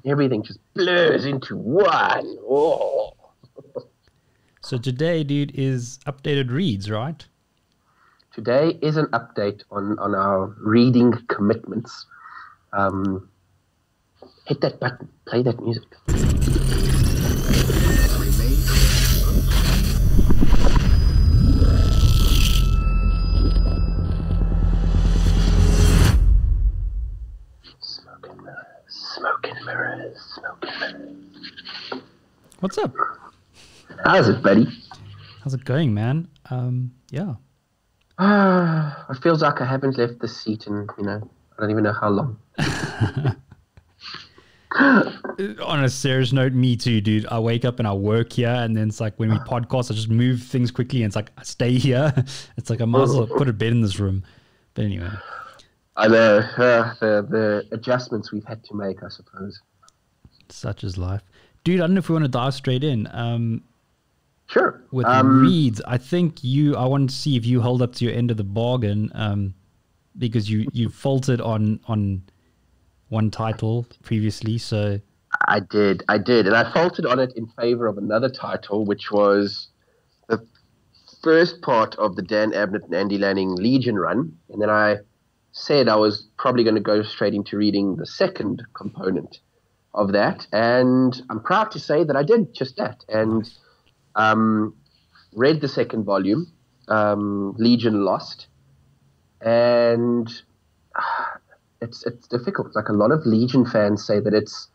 Everything just blurs into one. Oh. So today, dude, is updated reads, right? Today is an update on our reading commitments. Um, Hit that button, play that music. Smoke and mirrors, smoke and mirrors, smoke and mirrors. What's up? How's it, buddy? How's it going, man? Yeah. It feels like I haven't left the seat in, I don't even know how long. On a serious note, me too, dude. I wake up and I work here, and then it's like when we podcast, I just move things quickly, and it's like I stay here. It's like I might as well put a bed in this room. But anyway. I know the adjustments we've had to make, I suppose. Such is life. Dude, I don't know if we want to dive straight in. Sure. With reads, I think I want to see if you hold up to your end of the bargain, because you faltered on one title previously, so... I did, and I faulted on it in favor of another title, which was the first part of the Dan Abnett and Andy Lanning Legion run, and then I said I was probably going to go straight into reading the second component of that, and I'm proud to say that I did just that, and read the second volume, Legion Lost, and it's difficult. Like, a lot of Legion fans say that it's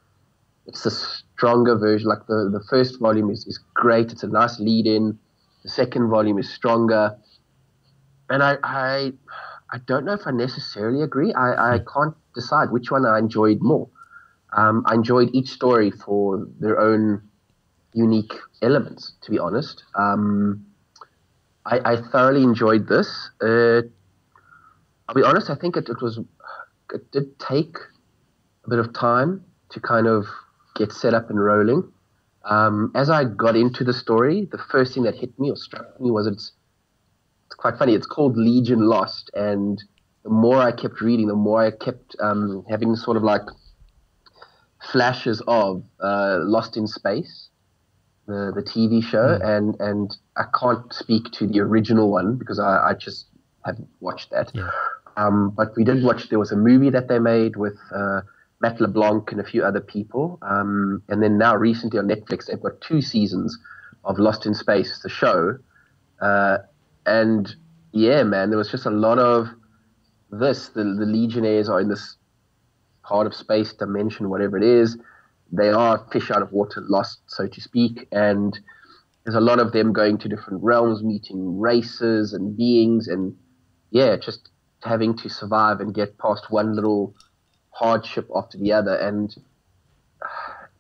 a stronger version. Like the first volume is great. It's a nice lead in. The second volume is stronger. And I don't know if I necessarily agree. I can't decide which one I enjoyed more. I enjoyed each story for their own unique elements, to be honest. I thoroughly enjoyed this. I'll be honest, I think it did take a bit of time to kind of get set up and rolling. As I got into the story, the first thing that hit me or struck me was it's quite funny. It's called Legion Lost, and the more I kept reading, the more I kept having sort of like flashes of Lost in Space, the TV show, and I can't speak to the original one because I just haven't watched that. Yeah. But we did watch. There was a movie that they made with Matt LeBlanc and a few other people. And then now recently on Netflix, they've got 2 seasons of Lost in Space, the show. And yeah, man, there was just a lot of this. The Legionnaires are in this part of space, dimension, whatever it is. They are fish out of water, lost, so to speak. And there's a lot of them going to different realms, meeting races and beings. And yeah, just having to survive and get past one little hardship after the other. And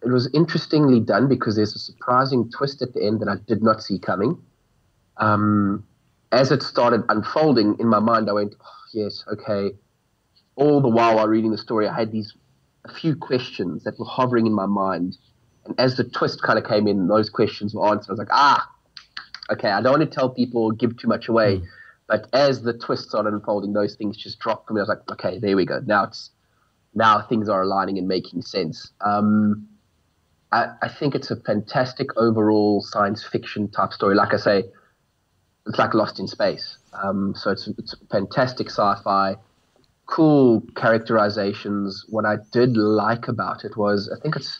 it was interestingly done because there's a surprising twist at the end that I did not see coming. As it started unfolding in my mind, I went, oh, yes, okay. All the while reading the story, I had a few questions that were hovering in my mind. And as the twist kind of came in, those questions were answered. I was like, okay, I don't want to tell people or give too much away. But as the twist started unfolding, those things just dropped for me. I was like, okay, there we go. Now things are aligning and making sense. I think it's a fantastic overall science fiction type story. Like I say, it's like Lost in Space. So it's fantastic sci-fi, cool characterizations. What I did like about it was, I think it's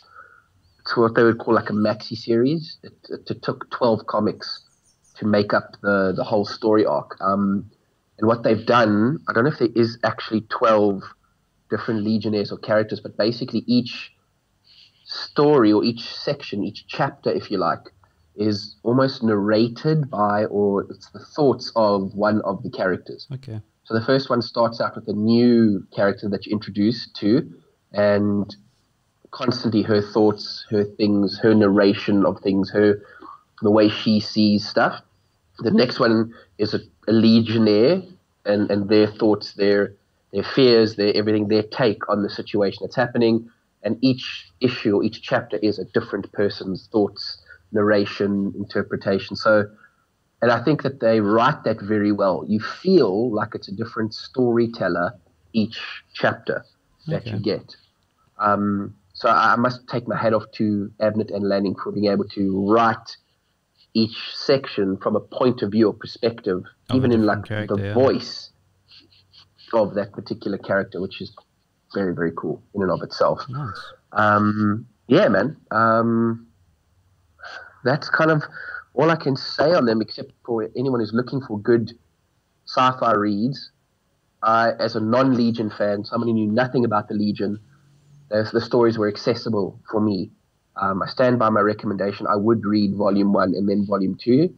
what they would call like a maxi series. It took 12 comics to make up the whole story arc. And what they've done, I don't know if there is actually 12 different Legionnaires or characters, but basically each story or each section, each chapter, if you like, is almost narrated by, or it's the thoughts of one of the characters. Okay. So the first one starts out with a new character that you're introduced to, and constantly her thoughts, her things, her narration of things, the way she sees stuff. The next one is a Legionnaire, and their thoughts, their fears, their everything, their take on the situation that's happening. And each issue or each chapter is a different person's thoughts, narration, interpretation. So, and I think that they write that very well. You feel like it's a different storyteller each chapter that you get. So I must take my hat off to Abnett and Lanning for being able to write each section from a point of view or perspective, even in like the voice of that particular character, which is very, very cool in and of itself. Nice. Yeah, man. That's kind of all I can say on them, except for anyone who's looking for good sci-fi reads. I, as a non-Legion fan, someone who knew nothing about the Legion, the stories were accessible for me. I stand by my recommendation. I would read Volume 1 and then Volume 2.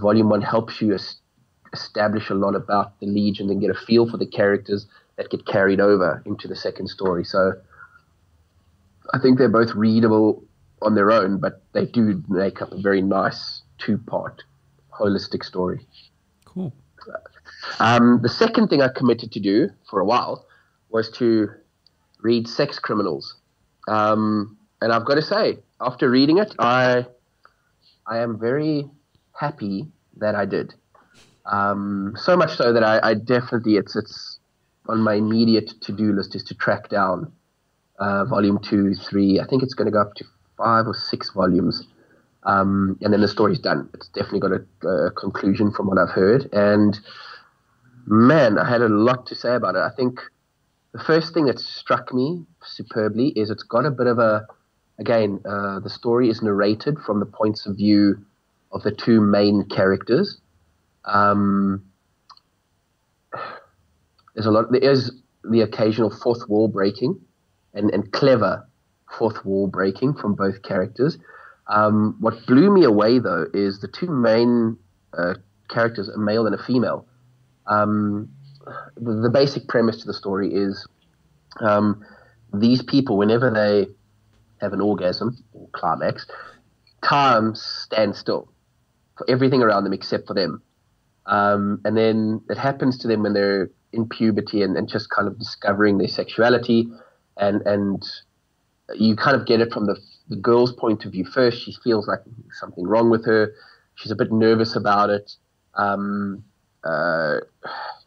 Volume 1 helps you establish a lot about the Legion and get a feel for the characters that get carried over into the second story. So I think they're both readable on their own, but they do make up a very nice two-part holistic story. Cool. The second thing I committed to do for a while was to read Sex Criminals. And I've got to say, after reading it, I am very happy that I did. So much so that I definitely, it's on my immediate to-do list is to track down volume 2, 3. I think it's going to go up to 5 or 6 volumes. And then the story's done. It's definitely got a conclusion from what I've heard. And man, I had a lot to say about it. I think the first thing that struck me superbly is it's got a bit of the story is narrated from the points of view of the two main characters. There is the occasional fourth wall breaking and clever fourth wall breaking from both characters. What blew me away, though, is the two main characters, a male and a female. The basic premise to the story is these people, whenever they have an orgasm or climax, time stands still for everything around them except for them. And then it happens to them when they're in puberty and just kind of discovering their sexuality. And you kind of get it from the girl's point of view first. She feels like something wrong with her. She's a bit nervous about it.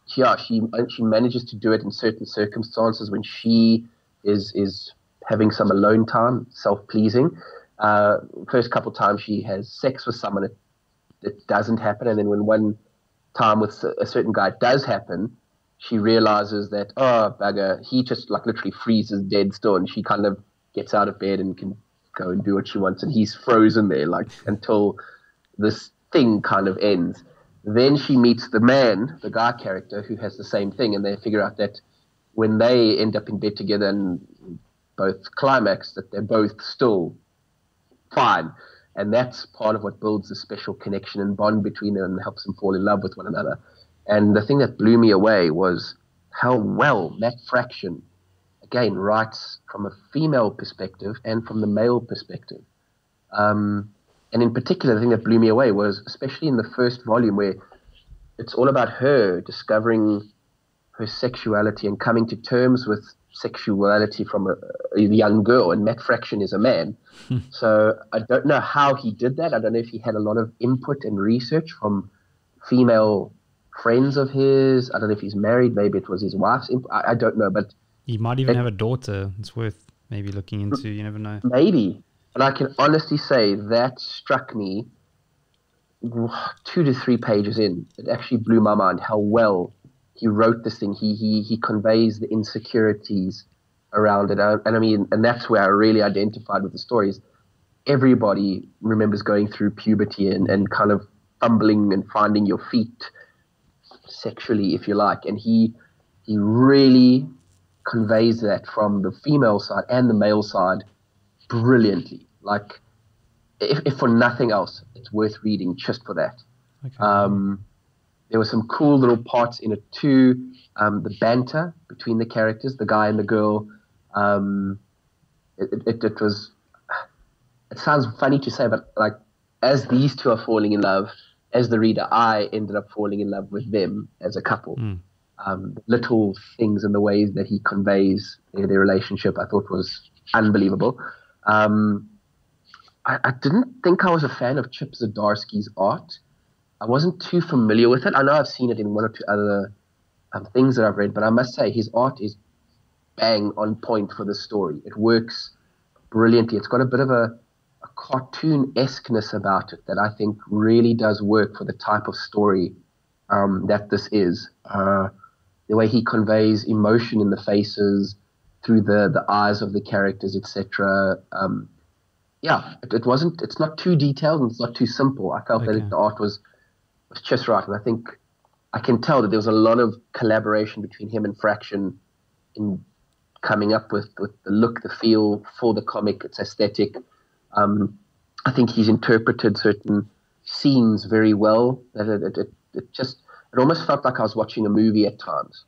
She manages to do it in certain circumstances when she is having some alone time, self-pleasing. First couple of times she has sex with someone, it doesn't happen. And then when one time with a certain guy does happen, she realizes that, oh, bugger, he just like literally freezes dead still, and she kind of gets out of bed and can go and do what she wants, and he's frozen there like until this thing kind of ends. Then she meets the man, the guy character, who has the same thing, and they figure out that when they end up in bed together and both climax, that they're both still fine. And that's part of what builds a special connection and bond between them and helps them fall in love with one another. And the thing that blew me away was how well Matt Fraction, again, writes from a female perspective and from the male perspective. And in particular, the thing that blew me away was, especially in the first volume, where it's all about her discovering her sexuality and coming to terms with sexuality from a young girl, and Matt Fraction is a man. So I don't know how he did that. I don't know if he had a lot of input and research from female friends of his. I don't know if he's married. Maybe it was his wife's input. I don't know. But he might even have a daughter. It's worth maybe looking into. You never know. Maybe. But I can honestly say that struck me 2 to 3 pages in. It actually blew my mind how well he wrote this thing. He conveys the insecurities around it. And that's where I really identified with the stories. Everybody remembers going through puberty and kind of fumbling and finding your feet sexually, if you like. And he really conveys that from the female side and the male side brilliantly. Like, if for nothing else, it's worth reading just for that. Okay. There were some cool little parts in it too. The banter between the characters, the guy and the girl. It was. It sounds funny to say, but like, as these two are falling in love, as the reader, I ended up falling in love with them as a couple. Little things and the ways that he conveys their relationship, I thought was unbelievable. I didn't think I was a fan of Chip Zdarsky's art. I wasn't too familiar with it. I know I've seen it in 1 or 2 other things that I've read, but I must say his art is bang on point for the story. It works brilliantly. It's got a bit of a cartoon-esqueness about it that I think really does work for the type of story that this is. The way he conveys emotion in the faces, through the eyes of the characters, etc. It's not too detailed and it's not too simple. I felt that the art was just right, and I think I can tell that there was a lot of collaboration between him and Fraction in coming up with the look, the feel for the comic, its aesthetic. I think he's interpreted certain scenes very well. That it almost felt like I was watching a movie at times,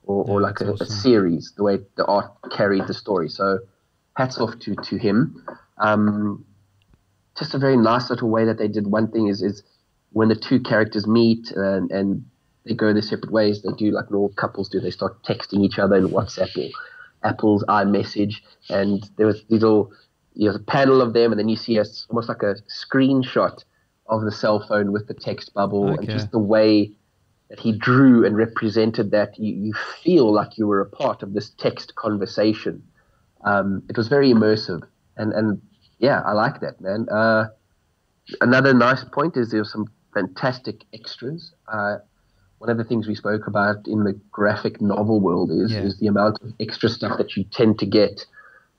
or like a series, the way the art carried the story. So hats off to him. Just a very nice little way that they did one thing is when the two characters meet and they go their separate ways, they do like all couples do. They start texting each other in WhatsApp or Apple's iMessage, and there was these all, a panel of them, and then you see almost like a screenshot of the cell phone with the text bubble, and just the way that he drew and represented that, you feel like you were a part of this text conversation. It was very immersive, and yeah, I like that, man. Another nice point is there's some fantastic extras. One of the things we spoke about in the graphic novel world is the amount of extra stuff that you tend to get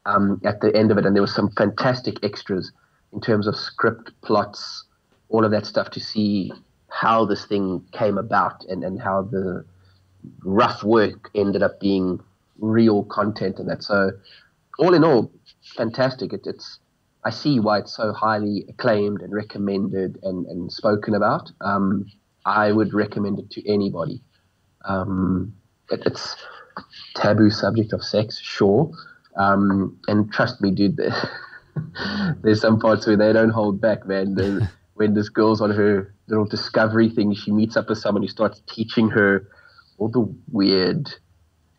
at the end of it. And there was some fantastic extras in terms of script, plots, all of that stuff, to see how this thing came about and how the rough work ended up being real content and that. So all in all, fantastic. I see why it's so highly acclaimed and recommended and spoken about. I would recommend it to anybody. It's taboo subject of sex, sure. And trust me, dude, there's some parts where they don't hold back, man. When this girl's on her little discovery thing, she meets up with someone who starts teaching her all the weird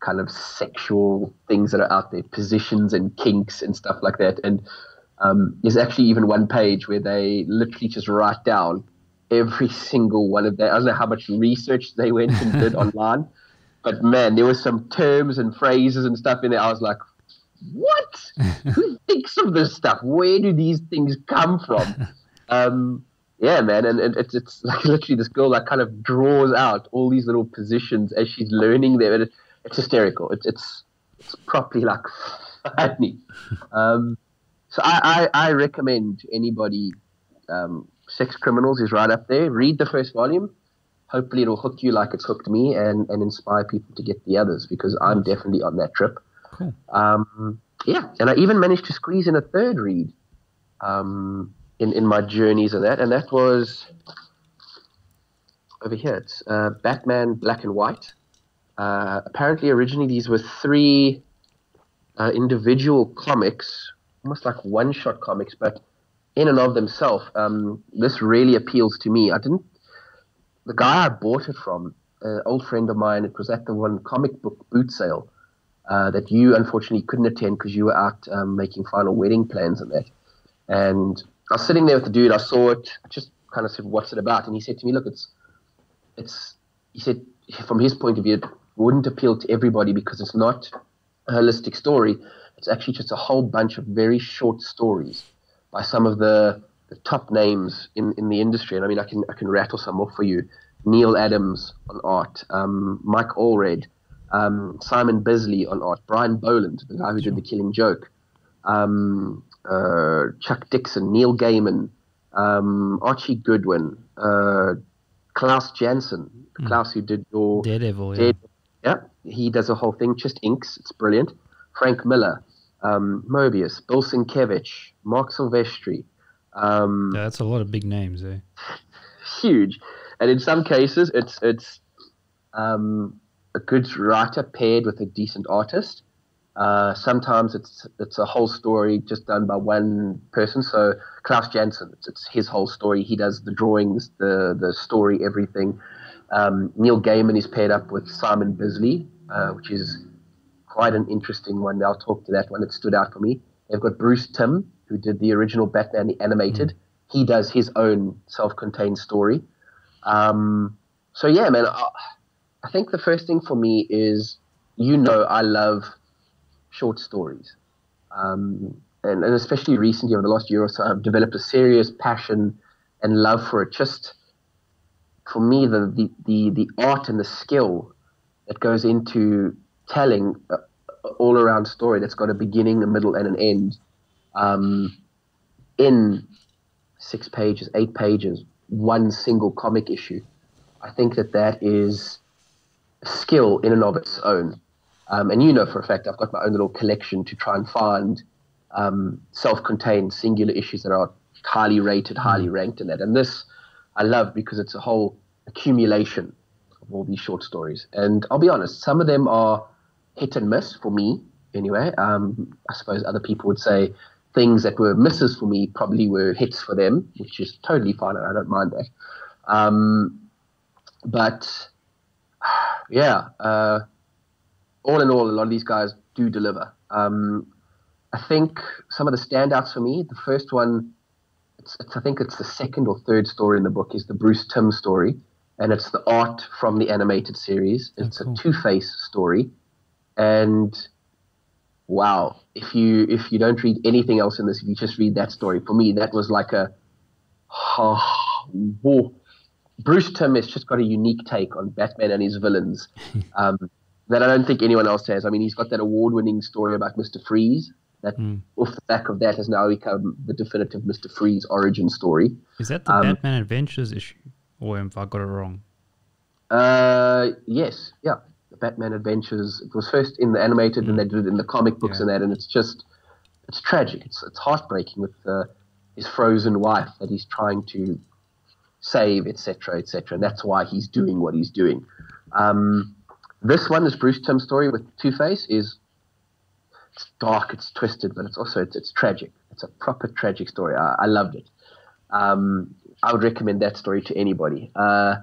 kind of sexual things that are out there, positions and kinks and stuff like that. And there's actually even one page where they literally just write down every single one of that. I don't know how much research they went and did online, but man, there were some terms and phrases and stuff in there. I was like, what? Who thinks of this stuff? Where do these things come from? Yeah, man, and it's like literally this girl that kind of draws out all these little positions as she's learning them, and it's hysterical. It's properly like funny. So I recommend anybody. Sex Criminals is right up there. Read the first volume. Hopefully it'll hook you like it's hooked me and inspire people to get the others, because I'm definitely on that trip. Cool. Yeah, and I even managed to squeeze in a third read in my journeys and that was over here. It's Batman Black and White. Apparently originally these were 3 individual comics, almost like one-shot comics, but in and of themselves, this really appeals to me. The guy I bought it from, an old friend of mine, it was at the one comic book boot sale that you unfortunately couldn't attend because you were out making final wedding plans and that. And I was sitting there with the dude, I saw it, I just kind of said, what's it about? And he said to me, look, he said, from his point of view, it wouldn't appeal to everybody because it's not a holistic story. It's actually just a whole bunch of very short stories by some of the top names in the industry. And I mean, I can rattle some off for you. Neil Adams on art, Mike Allred, Simon Bisley on art, Brian Boland, the guy who did The Killing Joke, Chuck Dixon, Neil Gaiman, Archie Goodwin, Klaus Janson, Klaus who did your Daredevil. Yeah, he does a whole thing, just inks, it's brilliant. Frank Miller, Mobius, Bill Sienkiewicz, Mark Silvestri. That's a lot of big names, eh? Huge. And in some cases, it's a good writer paired with a decent artist. Sometimes it's a whole story just done by one person. So Klaus Janson, it's his whole story. He does the drawings, the story, everything. Neil Gaiman is paired up with Simon Bisley, which is quite an interesting one. I'll talk to that one. It stood out for me. They've got Bruce Timm, who did the original Batman, the animated. He does his own self-contained story. So yeah, man, I think the first thing for me is, I love short stories. And especially recently, over the last year or so, I've developed a serious passion and love for it. Just for me, the art and the skill that goes into telling all around story that's got a beginning, a middle, and an end in 6 pages, 8 pages, one single comic issue. I think that is a skill in and of its own. And you know for a fact, I've got my own little collection to try and find self-contained singular issues that are highly rated, highly ranked in that. And this I love because it's a whole accumulation of all these short stories. And I'll be honest, some of them are hit and miss for me anyway. I suppose other people would say things that were misses for me probably were hits for them, which is totally fine. I don't mind that. But yeah, all in all, a lot of these guys do deliver. I think some of the standouts for me, the first one, I think it's the second or third story in the book, is the Bruce Timm story. And it's the art from the animated series. It's a Two-Face story. And wow, if you don't read anything else in this, if you just read that story, for me, that was like whoa. Bruce Timm has just got a unique take on Batman and his villains that I don't think anyone else has. I mean, he's got that award-winning story about Mr. Freeze that off the back of that has now become the definitive Mr. Freeze origin story. Is that the Batman Adventures issue? Or have I got it wrong? Yes, yeah. The Batman Adventures. It was first in the animated and they did it in the comic books and that, and it's tragic. It's heartbreaking with his frozen wife that he's trying to save, etc., etc. And that's why he's doing what he's doing. This one, this Bruce Timm story with Two-Face, it's dark, it's twisted, but it's tragic. It's a proper tragic story. I loved it. I would recommend that story to anybody. The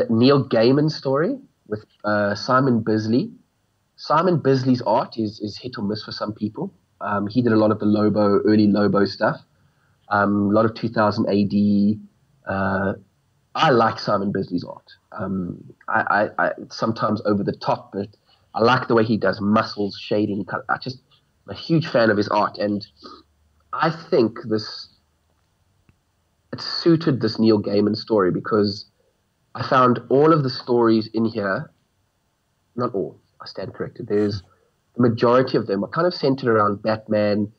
Neil Gaiman story with Simon Bisley. Simon Bisley's art is hit or miss for some people. He did a lot of the early Lobo stuff, a lot of 2000 AD. I like Simon Bisley's art. I sometimes over the top, but I like the way he does muscles, shading. I'm a huge fan of his art, and I think it suited this Neil Gaiman story because I found all of the stories in here, not all, I stand corrected. There's the majority of them are kind of centered around Batman,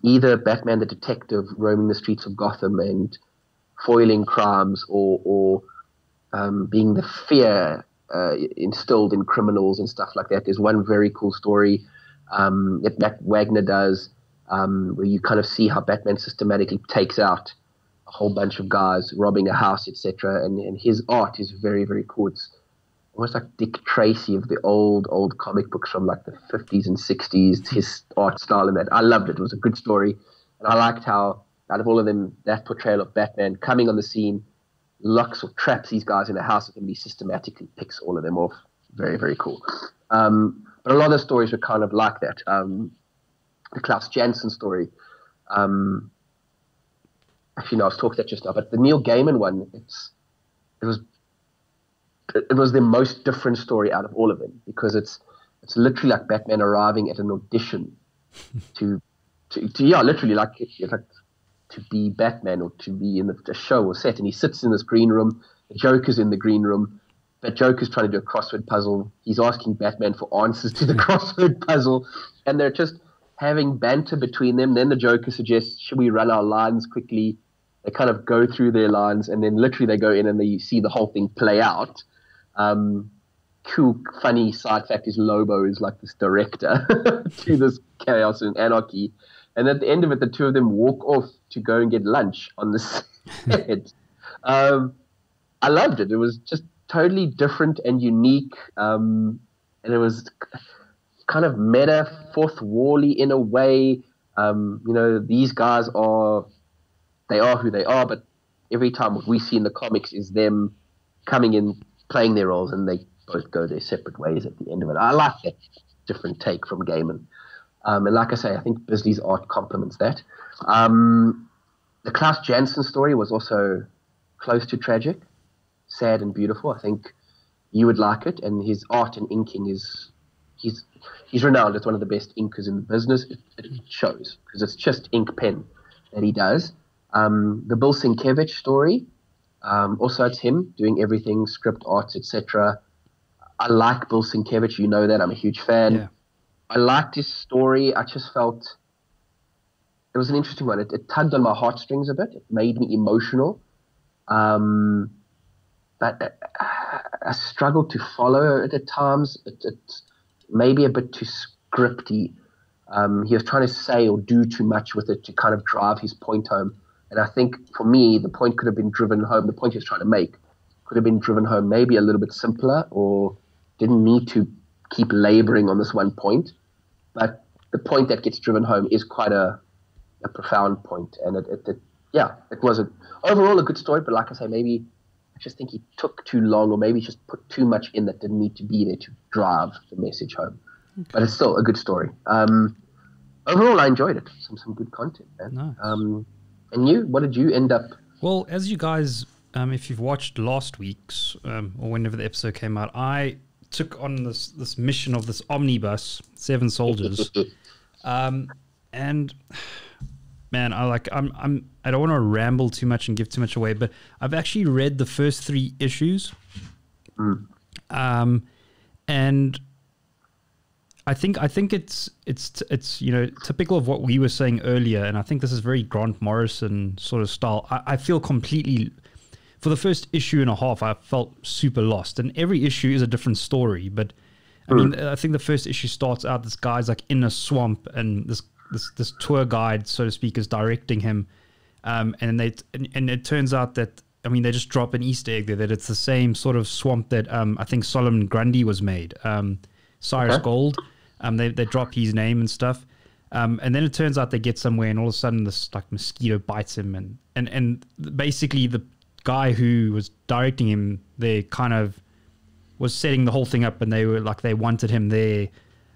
either Batman the detective roaming the streets of Gotham and foiling crimes, or being the fear instilled in criminals and stuff like that. There's one very cool story that Matt Wagner does where you kind of see how Batman systematically takes out a whole bunch of guys robbing a house, etc. And his art is very, very cool. It's almost like Dick Tracy of the old comic books from like the 50s and 60s, his art style in that. I loved it. It was a good story. And I liked how, out of all of them, that portrayal of Batman coming on the scene, locks or traps these guys in a house and he systematically picks all of them off. Very, very cool. But a lot of the stories were kind of like that. The Klaus Janson story. Actually, no, I was talking that just now. But the Neil Gaiman one, it was the most different story out of all of them because it's literally like Batman arriving at an audition to literally like to be Batman or to be in a show or set, and he sits in this green room. The Joker's in the green room. But Joker's trying to do a crossword puzzle. He's asking Batman for answers to the crossword puzzle, and they're just having banter between them. Then the Joker suggests, should we run our lines quickly? They kind of go through their lines, and then literally they go in and you see the whole thing play out. Cool, funny side fact is Lobo is like this director to this chaos and anarchy. And at the end of it, the two of them walk off to go and get lunch on the set. I loved it. It was just totally different and unique. And it was kind of meta, fourth wall-y in a way. These guys are who they are, but every time what we see in the comics is them coming in, playing their roles, and they both go their separate ways at the end of it. I like that different take from Gaiman. And like I say, I think Bisley's art complements that. The Klaus Janson story was also close to tragic, sad and beautiful. I think you would like it, and his art and inking is he's renowned as one of the best inkers in the business. It shows because it's just ink pen that he does. The Bill Sienkiewicz story, also it's him doing everything, script, arts, etc. I like Bill Sienkiewicz, you know that. I'm a huge fan. Yeah. I liked his story. I just felt it was an interesting one. It tugged on my heartstrings a bit. It made me emotional. But I struggled to follow it at times. It's maybe a bit too scripty. He was trying to say or do too much with it to kind of drive his point home. And I think for me, the point could have been driven home. The point he was trying to make could have been driven home maybe a little bit simpler, or didn't need to keep laboring on this one point. But the point that gets driven home is quite a profound point. And it was overall a good story. But like I say, maybe I just think he took too long, or maybe just put too much in that didn't need to be there to drive the message home. Okay. But it's still a good story. Overall, I enjoyed it. Some good content, man. Nice. And you, what did you end up? Well, as you guys, if you've watched last week's or whenever the episode came out, I took on this mission of this omnibus, 7 soldiers, and man, I don't want to ramble too much and give too much away, but I've actually read the first 3 issues, and I think it's typical of what we were saying earlier, and I think this is very Grant Morrison sort of style. I feel completely, for the first issue and a half, I felt super lost, and every issue is a different story. But I mean, I think the first issue starts out, this guy's like in a swamp, and this tour guide, so to speak, is directing him, and it turns out that, I mean, they just drop an Easter egg there that it's the same sort of swamp that I think Solomon Grundy was made. Cyrus Gold. They drop his name and stuff, and then it turns out they get somewhere, and all of a sudden this like mosquito bites him, and basically the guy who was directing him, they kind of was setting the whole thing up, and they were like, they wanted him there,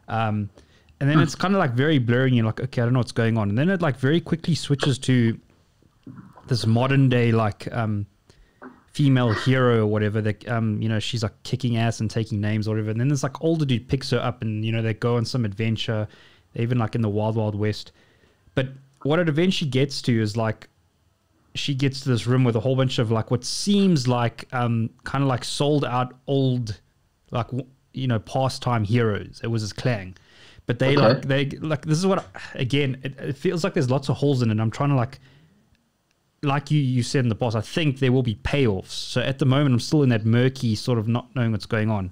and then it's kind of like very blurry, and you're like, okay, I don't know what's going on, and then it like very quickly switches to this modern day like female hero or whatever that she's like kicking ass and taking names or whatever, and then this like older dude picks her up, and they go on some adventure. They're even like in the wild west. But what it eventually gets to is like she gets to this room with a whole bunch of like what seems like kind of like sold out old like pastime heroes. It was his clan, but they this is what again it feels like there's lots of holes in it. I'm trying to like you said in the past, I think there will be payoffs. So at the moment, I'm still in that murky sort of not knowing what's going on.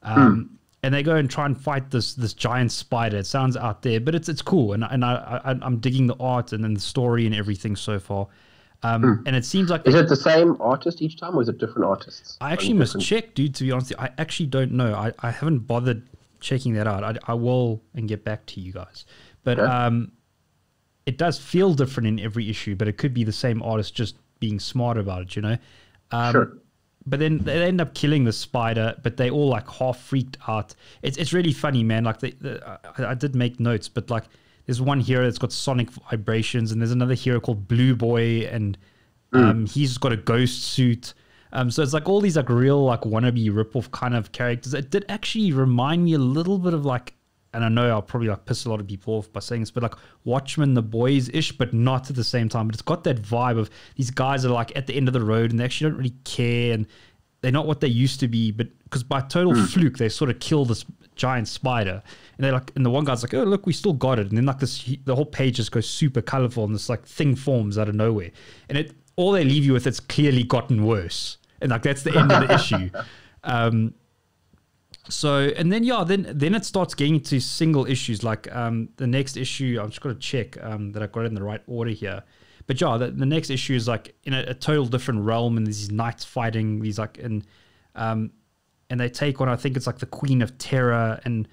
And they go and try and fight this giant spider. It sounds out there, but it's cool. And I'm digging the art and then the story and everything so far. And it seems like... Is it the same artist each time, or is it different artists? I actually must check, dude, to be honest. I actually don't know. I haven't bothered checking that out. I will and get back to you guys. But... Okay. It does feel different in every issue, but it could be the same artist just being smart about it, Sure. But then they end up killing the spider, but they all like half freaked out. It's really funny, man. Like I did make notes, but like there's one hero that's got sonic vibrations, and there's another hero called Blue Boy, and he's got a ghost suit. So it's like all these like real like wannabe ripoff kind of characters. It did actually remind me a little bit of like, and I know I'll probably like piss a lot of people off by saying this, but like Watchmen, The Boys-ish, but not at the same time. But it's got that vibe of these guys are like at the end of the road, and they actually don't really care, and they're not what they used to be. But because by total fluke, they sort of kill this giant spider, and they're like, and the one guy's like, "Oh, look, we still got it." And then like the whole page just goes super colorful, and this like thing forms out of nowhere, and all they leave you with, it's clearly gotten worse, and like that's the end of the issue. So, and then, then it starts getting into single issues. Like the next issue, I'm just going to check that I got it in the right order here. But the next issue is like in a total different realm, and these knights fighting these like, and they take on, I think it's like the Queen of Terror, and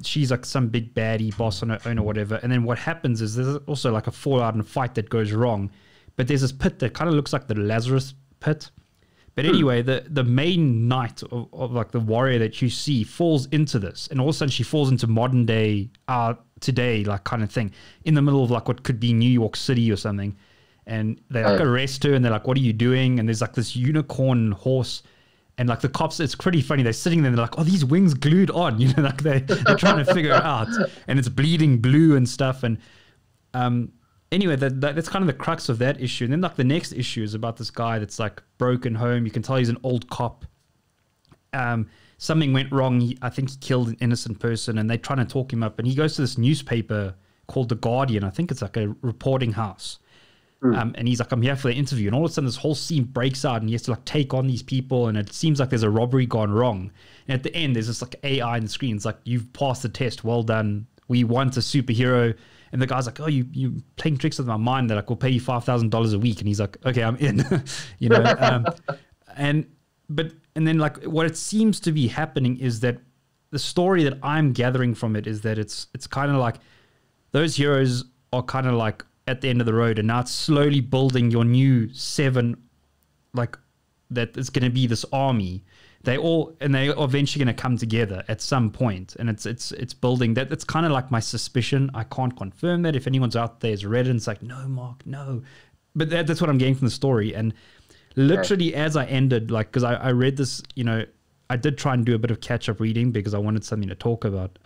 she's like some big baddie boss on her own or whatever. And then what happens is there's also like a fallout and a fight that goes wrong. But there's this pit that kind of looks like the Lazarus pit. But anyway, the main knight of like the warrior that you see falls into this, and all of a sudden she falls into modern day, today, like kind of thing, in the middle of like what could be New York City or something. And they like arrest her, and they're like, "What are you doing?" And there's like this unicorn horse, And like the cops, it's pretty funny. They're sitting there and they're like, "Oh, these wings glued on," you know, like they're trying to figure it out, and it's bleeding blue and stuff. And anyway, that's kind of the crux of that issue. And then like the next issue is about this guy that's like broken home. You can tell he's an old cop. Something went wrong. I think he killed an innocent person, and they're trying to talk him up. And he goes to this newspaper called The Guardian. I think it's like a reporting house. And he's like, "I'm here for the interview." And all of a sudden this whole scene breaks out and he has to like take on these people, and it seems like there's a robbery gone wrong. And at the end there's this like AI on the screen. It's like, "You've passed the test. Well done. We want a superhero." And the guy's like, "Oh, you playing tricks with my mind. They're like, "We'll pay you $5,000 a week." And he's like, "Okay, I'm in." You know, and then like what it seems to be happening is that the story that I'm gathering from it is that it's kind of like those heroes are kind of like at the end of the road, and now it's slowly building your new 7, like that is going to be this army. They are eventually going to come together at some point, and it's building that. It's kind of like my suspicion. I can't confirm that. If anyone's out there has read it, and it's like, "No, Mark, no," but that's what I'm getting from the story. And literally as I ended, like, because I read this, you know, I did try and do a bit of catch up reading because I wanted something to talk about.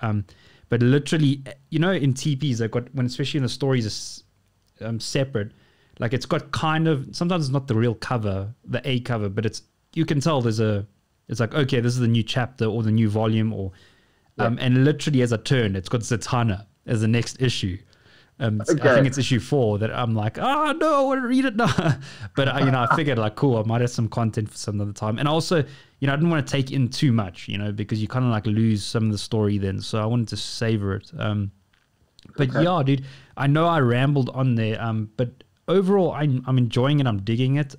But literally, you know, in TPs they've got, when especially in the stories is separate, like it's got kind of, sometimes it's not the real cover, the A cover, but it's, you can tell there's it's like, okay, this is the new chapter or the new volume, or and literally as I turned, it's got Zatanna as the next issue. I think it's issue 4 that I'm like, no, I want to read it now. But you know, I figured like, cool, I might have some content for some other time. And also, you know, I didn't want to take in too much, you know, because you kind of like lose some of the story then. So I wanted to savor it. But yeah, dude, I know I rambled on there, but overall, I'm enjoying it. I'm digging it.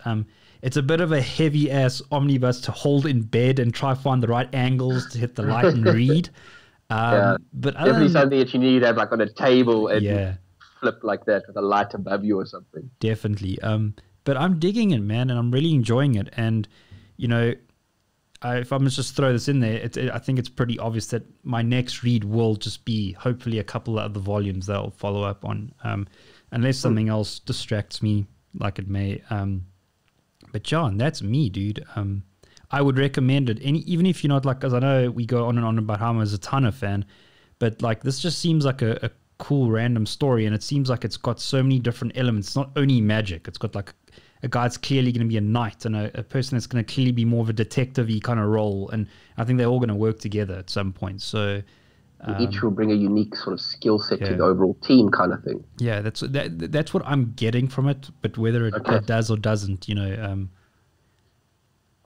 It's a bit of a heavy ass omnibus to hold in bed and try find the right angles to hit the light and read. But definitely something that you need to have like on a table and flip like that with a light above you or something. Definitely. But I'm digging it, man, and I'm really enjoying it. And you know, if I'm just throw this in there, I think it's pretty obvious that my next read will just be hopefully a couple of other volumes that I'll follow up on, unless something else distracts me, like it may. But John, that's me, dude. I would recommend it, even if you're not like, because I know we go on and on about how I'm a Zatanna fan, but like this just seems like a cool random story, and it seems like it's got so many different elements. It's not only magic. It's got like a guy that's clearly going to be a knight, and a person that's going to clearly be more of a detective-y kind of role, and I think they're all going to work together at some point. So each will bring a unique sort of skill set to the overall team kind of thing. Yeah, that's what I'm getting from it, but whether it does or doesn't, you know,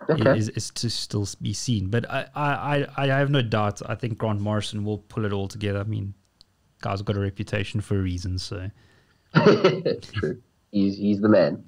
is to still be seen. But I have no doubt. I think Grant Morrison will pull it all together. I mean, guy's got a reputation for a reason, so true. He's the man.